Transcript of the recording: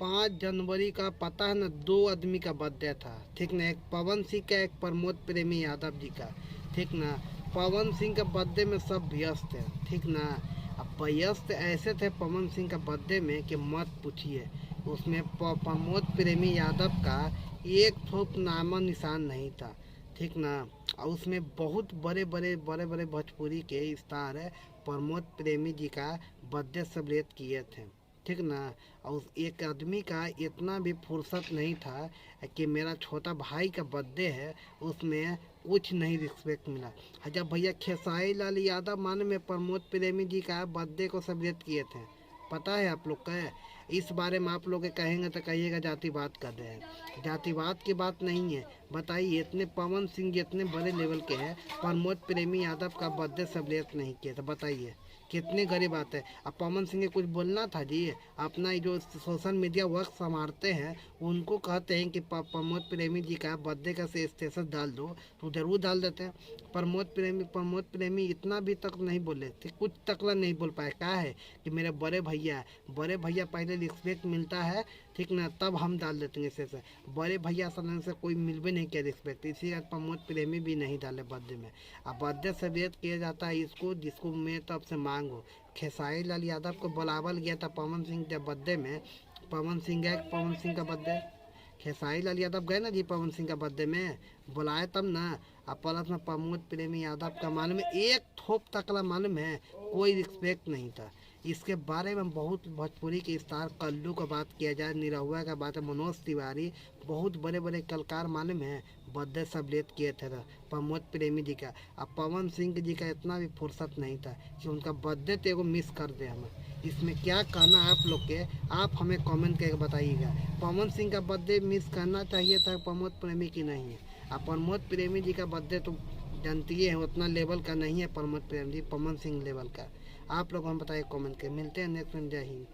5 जनवरी का पता है ना, 2 आदमी का बर्थडे था, ठीक ना। एक पवन सिंह का, एक प्रमोद प्रेमी यादव जी का, ठीक ना। पवन सिंह का बर्थडे में सब व्यस्त है, ठीक ना। अब व्यस्त ऐसे थे पवन सिंह का बर्थडे में कि मत पूछिए। उसमें प्रमोद प्रेमी यादव का एक थोप नामो निशान नहीं था, ठीक ना। और उसमें बहुत बड़े बड़े भोजपुरी के स्टार है प्रमोद प्रेमी जी का बर्थडे सेलिब्रेट किए थे, ठीक ना। और उस एक आदमी का इतना भी फुर्सत नहीं था कि मेरा छोटा भाई का बर्थडे है, उसमें कुछ नहीं रिस्पेक्ट मिला। जब भैया खेसारी लाल यादव मान में प्रमोद प्रेमी जी का बर्थडे को सेलिब्रेट किए थे, पता है आप लोग का। इस बारे में आप लोग कहेंगे तो कहिएगा जातिवाद कर रहे हैं। जातिवाद की बात नहीं है। बताइए, इतने पवन सिंह जी इतने बड़े लेवल के हैं, प्रमोद प्रेमी यादव का बर्थडे सेलिब्रेट नहीं किया, तो बताइए कितनी गरीब बात है। अब पवन सिंह के कुछ बोलना था जी। अपना जो सोशल मीडिया वर्क संभालते हैं उनको कहते हैं कि प्रमोद प्रेमी जी का बर्थडे का स्टेटस डाल दो, तो ज़रूर डाल देते हैं। प्रमोद प्रेमी इतना भी तक नहीं बोले थे, कुछ तकला नहीं बोल पाए। क्या है कि मेरे बड़े भैया पहले रिस्पेक्ट मिलता है, ठीक ना, तब हम डाल देते हैं इसे से। बड़े भैया सलन से कोई मिल भी नहीं किया रिस्पेक्ट, इसी का प्रमोद प्रेमी भी नहीं डाले बर्थडे में। अब बर्थडे सेलिब्रेट किया जाता है इसको जिसको मैं तब से मांग हो। खेसारी लाल यादव को बुलावल गया था पवन सिंह के बर्थडे में। पवन सिंह गए, पवन सिंह का बर्थडे, खेसारी लाल यादव गए ना जी पवन सिंह का बर्थडे में, बुलाए तब ना। अब प्लस में प्रमोद प्रेमी यादव का मालूम है एक थोप तकला मालूम है, कोई रिस्पेक्ट नहीं था। इसके बारे में बहुत भोजपुरी के स्टार कल्लू का बात किया जाए, निरहुआ का बात है, मनोज तिवारी, बहुत बड़े बड़े कलाकार मालूम है बर्थडे सेलिब्रेट किए थे प्रमोद प्रेमी जी का। अब पवन सिंह जी का इतना भी फुर्सत नहीं था कि उनका बर्थडे तो एगो मिस कर दे हम। इसमें क्या कहना है आप लोग के, आप हमें कमेंट करके बताइएगा। पवन सिंह का बर्थडे मिस करना चाहिए था प्रमोद प्रेमी की नहीं है। अब प्रमोद प्रेमी जी का बर्थडे तो जानती है उतना लेवल का नहीं है प्रमोद प्रेमी जी, पवन सिंह लेवल का। आप लोग हम बताइए कमेंट के। मिलते हैं नेक्स्ट में। जय हिंद।